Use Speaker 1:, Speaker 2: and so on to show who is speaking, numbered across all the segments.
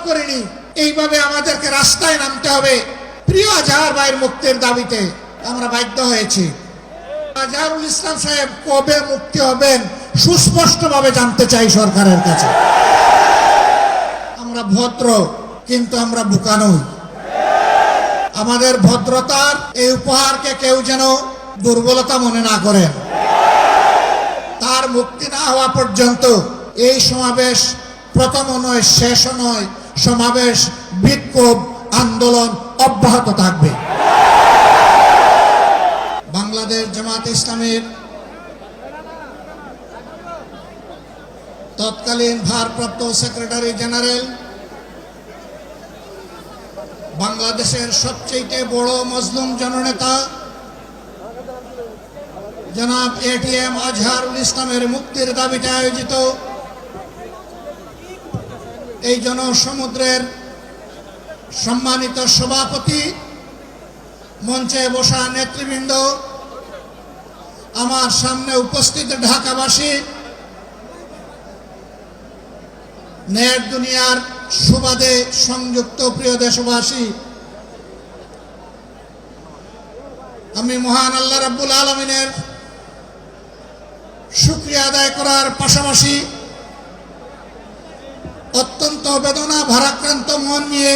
Speaker 1: করিনি। এইভাবে আমাদেরকে রাস্তায় নামতে হবে প্রিয় আজহার ভাইয়ের মুক্তির দাবিতে। আমরা বাধ্য হয়েছি। আজহারুল ইসলাম সাহেব কবে মুক্তি হবেন সুস্পষ্টভাবে জানতে চাই সরকারের কাছে। আমরা ভদ্র, কিন্তু আমরা বোকা নই। আমাদের ভদ্রতার এই উপহারকে কেউ যেন দুর্বলতা মনে না করেন। তার মুক্তি না হওয়া পর্যন্ত এই সমাবেশ প্রথম নয়, শেষ নয়। সমাবেশ, বিক্ষোভ, আন্দোলন অব্যাহত থাকবে। বাংলাদেশ জামাত ইসলামের তৎকালীন ভারপ্রাপ্ত সেক্রেটারি জেনারেল, বাংলাদেশের সবচেয়ে বড় মজলুম জননেতা জনাব এটিএম আজহারুল ইসলামের মুক্তির দাবিতে আয়োজিত এই জনসমুদ্রের সম্মানিত সভাপতি, মঞ্চে বসা নেতৃবৃন্দ, আমার সামনে উপস্থিত ঢাকাবাসী, নেট দুনিয়ার সুবাদে সংযুক্ত প্রিয় দেশবাসী, আমি মহান আল্লাহ রাব্বুল আলামিনের শুকরিয়া আদায় করার পাশাপাশি অত্যন্ত বেদনা ভারাক্রান্ত মন নিয়ে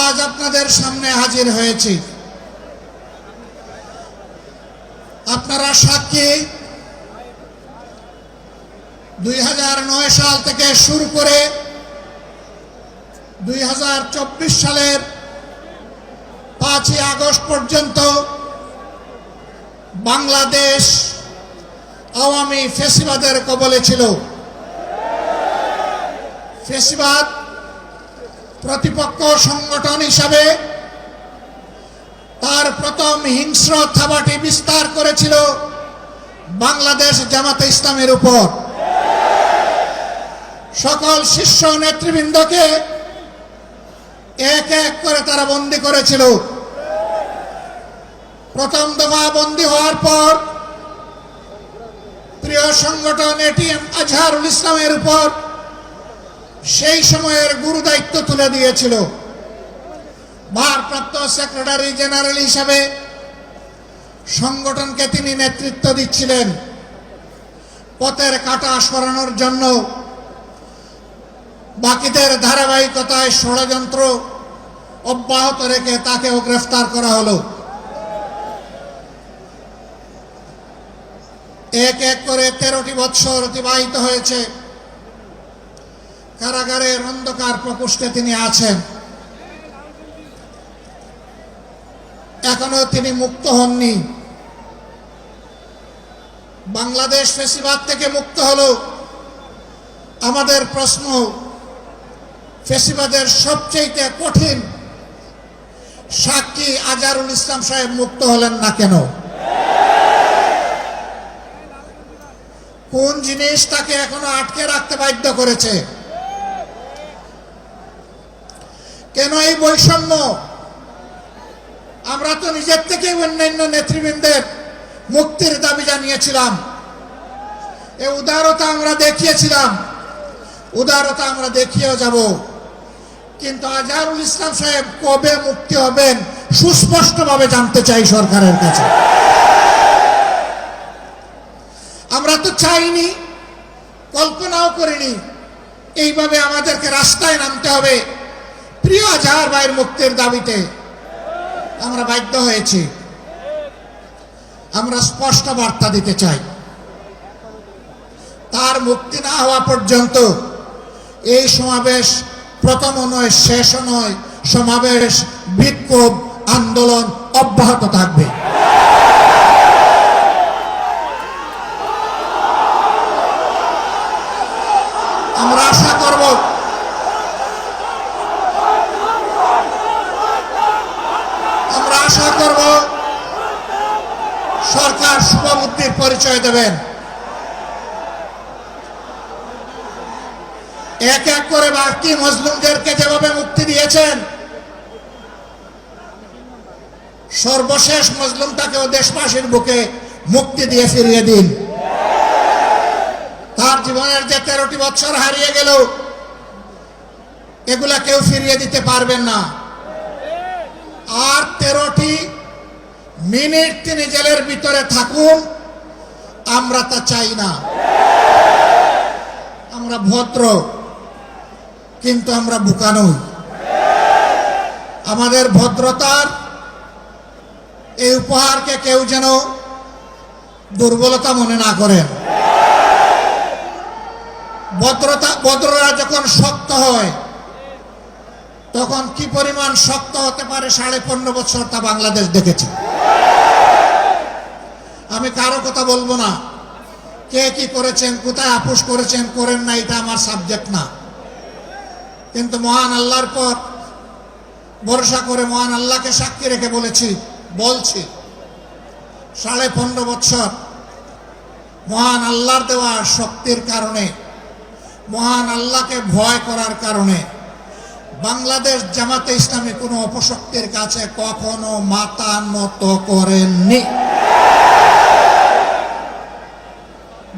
Speaker 1: আজ আপনাদের সামনে হাজির হয়েছি। আপনারা সাক্ষী, 2009 সাল থেকে শুরু করে 2024 সালের 5ই আগস্ট পর্যন্ত বাংলাদেশ আওয়ামী ফ্যাসিবাদের কবলে ছিল। ফ্যাসিবাদ প্রতিপক্ষ সংগঠন হিসাবে তার প্রথম হিংস্র থাবাটি বিস্তার করেছিল বাংলাদেশ জামাতে ইসলামের উপর। সকল শীর্ষ নেতৃবৃন্দকে এক এক করে তারা বন্দী করেছিল। প্রথম দফা বন্দী হওয়ার পর প্রিয় সংগঠন এটিএম আজহারুল ইসলামের উপর সেই সময়ের গুরু দায়িত্ব তুলে দিয়েছিল। ভারপ্রাপ্ত সেক্রেটারি জেনারেল হিসাবে সংগঠনকে তিনি নেতৃত্ব দিচ্ছিলেন। পথের কাঁটা সরানোর জন্য বাকিদের ধারাবাহিকতায় ষড়যন্ত্র অব্যাহত রেখে তাকেও গ্রেফতার করা হলো। এক এক করে 13টি বৎসর অতিবাহিত হয়েছে। কারাগারের অন্ধকার প্রকোষ্ঠে তিনি আছেন। এখনো তিনি মুক্ত হননি। বাংলাদেশ ফ্যাসিবাদ থেকে মুক্ত হলো। আমাদের প্রশ্ন, ফ্যাসিবাদের সবচেয়ে কঠিন সাক্ষী আজহারুল ইসলাম সাহেব মুক্ত হলেন না কেন? কোন জিনিস তাকে এখনো আটকে রাখতে বাধ্য করেছে? কেন এই বৈষম্য? আমরা তো নিজের থেকে অন্যান্য নেতৃবৃন্দের মুক্তির দাবি জানিয়েছিলাম। এই উদারতা আমরা দেখিয়েছিলাম, উদারতা আমরা দেখিয়েও যাব। কিন্তু আজহারুল ইসলাম সাহেব কবে মুক্তি হবেন সুস্পষ্টভাবে জানতে চাই সরকারের কাছে। আমরা তো চাইনি, কল্পনাও করিনি এইভাবে আমাদেরকে রাস্তায় নামতে হবে প্রিয় আজহার ভাইয়ের মুক্তির দাবিতে। আমরা বাধ্য হয়েছি। আমরা স্পষ্ট বার্তা দিতে চাই, তার মুক্তি না হওয়া পর্যন্ত এই সমাবেশ প্রথম নয়, শেষ নয়। সমাবেশ, বিক্ষোভ, আন্দোলন অব্যাহত থাকবে। আমরা আশা করব সরকার শুভবুদ্ধির পরিচয় দেবেন। এক এক করে বাকি মজলুমদেরকে যেভাবে মুক্তি দিয়েছেন, সর্বশেষ মজলুমটাকেও দেশবাসীর বুকে মুক্তি দিয়ে ফিরিয়ে দিন। তার জীবনের যে 13টি বছর হারিয়ে গেল, এগুলা কেউ ফিরিয়ে দিতে পারবেন না। আর 13টি মিনিট তিনি জেলের ভিতরে থাকুন, আমরা তা চাই না। আমরা ভদ্র, কিন্তু আমরা বোকা নই। আমাদের ভদ্রতার এই উপহারকে কেউ যেন দুর্বলতা মনে না করেন। ভদ্ররা যখন শক্ত হয়, তখন কি পরিমাণ শক্ত হতে পারে 15.5 বছর তা বাংলাদেশ দেখেছে। আমি কারো কথা বলবো না, কে কি করেছেন, কোথায় আপোষ করেছেন করেন না, এটা আমার সাবজেক্ট না। কিন্তু মহান আল্লাহর পর ভরসা করে মহান আল্লাহকে সাক্ষী রেখে বলছি 15.5 বছর মহান আল্লাহর দেওয়া শক্তির কারণে, মহান আল্লাহকে ভয় করার কারণে বাংলাদেশ জামাতে ইসলামী কোনো অপশক্তির কাছে কখনো মাথা নত করেননি।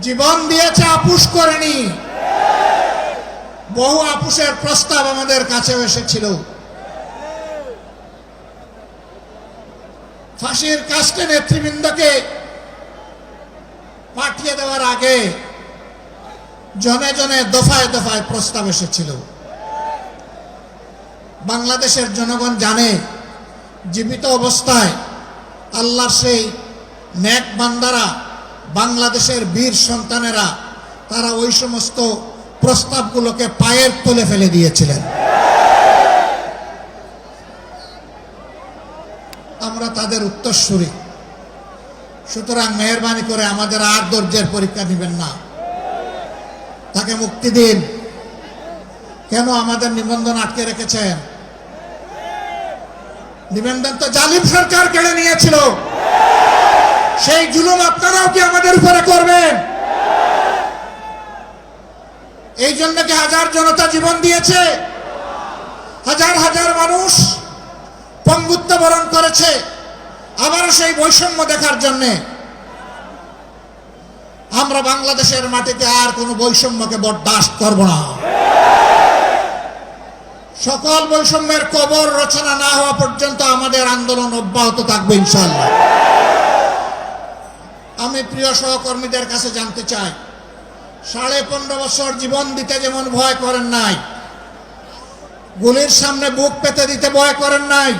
Speaker 1: জীবন দিয়েছে, আপোষ করেনি। বহু আপোষের প্রস্তাব আমাদের কাছেও এসেছিল। ফাঁসির কাস্টে নেতৃবৃন্দকে পাঠিয়ে দেওয়ার আগে জনে জনে দফায় দফায় প্রস্তাব এসেছিল। বাংলাদেশের জনগণ জানে, জীবিত অবস্থায় আল্লাহর সেই নেক বান্দারা, বাংলাদেশের বীর সন্তানেরা, তারা ওই সমস্ত প্রস্তাবগুলোকে পায়ের তলে ফেলে দিয়েছিলেন। আমরা তাদের উত্তরসূরি। সুতরাং মেহেরবানি করে আমাদের আর ধৈর্যের পরীক্ষা নেবেন না, তাকে মুক্তি দিন। কেন আমাদের নিবন্ধন আটকে রেখেছেন? নিবন্ধন তো জালিম সরকার কেড়ে নিয়েছিল। সেই জুলুম আপনারাও কি আমাদের উপরে করবেন? এই জন্য কি হাজার জনতা জীবন দিয়েছে, হাজার হাজার মানুষ পঙ্গুত্ব বরণ করেছে, আবারও সেই বৈষম্য দেখার জন্যে। আমরা বাংলাদেশের মাটিতে আর কোনো বৈষম্যকে বরদাস্ত করব না। সকল বৈষম্যের কবর রচনা না হওয়া পর্যন্ত আমাদের আন্দোলন অব্যাহত থাকবে ইনশাআল্লাহ। আমি প্রিয় সহকর্মীদের কাছে জানতে চাই, 15.5 বছর জীবন দিতে যেমন ভয় করেন নাই, গুলির সামনে বুক পেতে দিতে ভয় করেন নাই,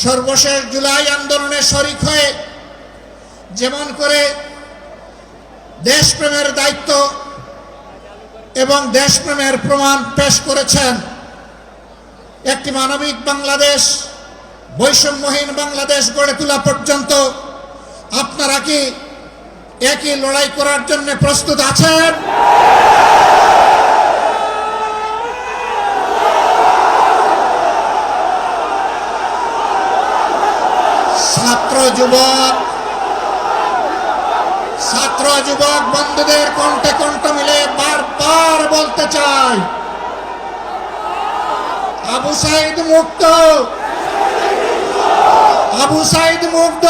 Speaker 1: সর্বশেষ জুলাই আন্দোলনে শরিক হয়ে যেমন করে দেশপ্রেমের দায়িত্ব এবং দেশপ্রেমের প্রমাণ পেশ করেছেন, একটি মানবিক বাংলাদেশ, বৈষম্যহীন বাংলাদেশ গড়ে তোলা পর্যন্ত আপনারা কি একই লড়াই করার জন্য প্রস্তুত আছেন? ছাত্র যুবক বন্ধুদের কণ্ঠে কণ্ঠ মিলে বারবার বলতে চাই, আবু সাইদ মুক্ত, আবু সাইদ মুক্ত।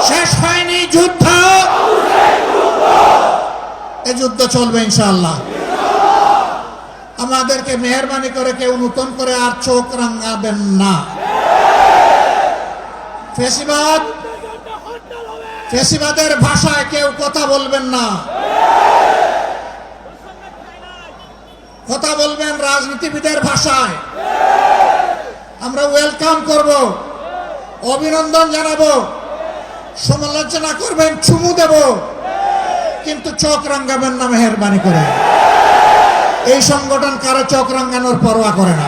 Speaker 1: শেষ হয়নি যুদ্ধ, এই যুদ্ধ চলবে ইনশাআল্লাহ। আমাদেরকে মেহেরবানি করে কেউ নতুন করে আর চোখ রাঙাবেন না। ফেসিবাদের ভাষায় কেউ কথা বলবেন না, কথা বলবেন রাজনীতিবিদের ভাষায়। আমরা ওয়েলকাম করব, অভিনন্দন জানাবো, সমালোচনা করবেন, চুমু দেব, কিন্তু চোখ রাঙাবেন না মেহেরবানি করে। এই সংগঠন কারো চোখ রাঙানোর পরোয়া করে না।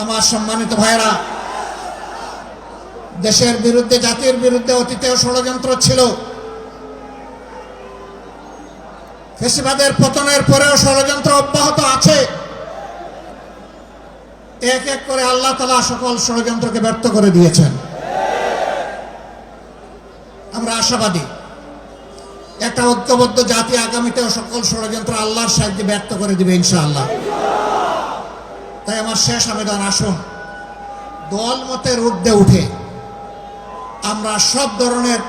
Speaker 1: আমার সম্মানিত ভাইরা, দেশের বিরুদ্ধে, জাতির বিরুদ্ধে অতীতেও ষড়যন্ত্র ছিল। ফ্যাসিবাদের পতনের পরেও ষড়যন্ত্র অব্যাহত আছে। এক এক করে আল্লাহ তাআলা সকল ষড়যন্ত্রকে ব্যর্থ করে দিয়েছেন। আমরা আশাবাদী, একটা ঐক্যবদ্ধ জাতি আগামীতেও সকল ষড়যন্ত্র আল্লাহর সাহায্যে ব্যর্থ করে দিবে ইনশাআল্লাহ। তাই আমার শেষ আবেদন, আসুন দল মতের ঊর্ধ্বে উঠে আমরা সব ধরনের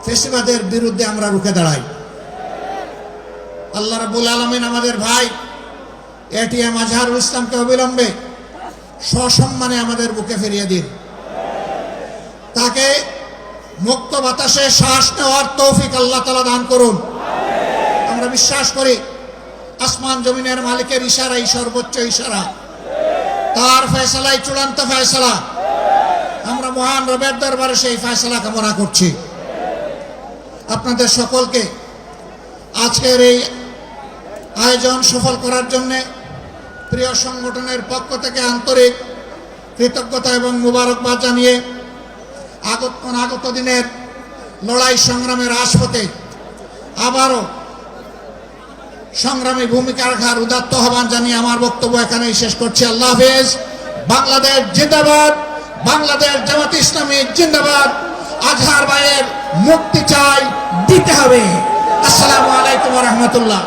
Speaker 1: ফেসিবাদের বিরুদ্ধে আমরা রুখে দাঁড়াই। আল্লাহ রাব্বুল আলামিন আমাদের ভাই এটিএম আজহারুল ইসলামকে অবিলম্বে সসম্মানে আমাদের বুকে ফিরিয়ে দিন। তাকে মুক্ত বাতাসে শ্বাস নেওয়ার তৌফিক আল্লাহ তাআলা দান করুন। আমরা বিশ্বাস করি আসমান জমিনের মালিকের ইশারাই সর্বোচ্চ ইশারা, তার ফয়সালাই চূড়ান্ত ফয়সালা। আমরা মহান রবের দরবারে সেই ফয়সালা কামনা করছি। আপনাদের সকলকে আজকের এই আয়োজন সফল করার জন্যে প্রিয় সংগঠনের পক্ষ থেকে আন্তরিক কৃতজ্ঞতা এবং মুবারকবাদ জানিয়ে আগত দিনের লড়াই সংগ্রামের রাজপথে আবারও সংগ্রামী ভূমিকা রাখার উদাত্ত আহ্বান জানিয়ে আমার বক্তব্য এখানেই শেষ করছি। আল্লাহ হাফেজ। বাংলাদেশ জিন্দাবাদ, বাংলাদেশ জামাত ইসলামী জিন্দাবাদ। আজহার ভাইয়ের মুক্তি চাই, দিতে হবে। আসসালামু আলাইকুম ওয়া রাহমাতুল্লাহ।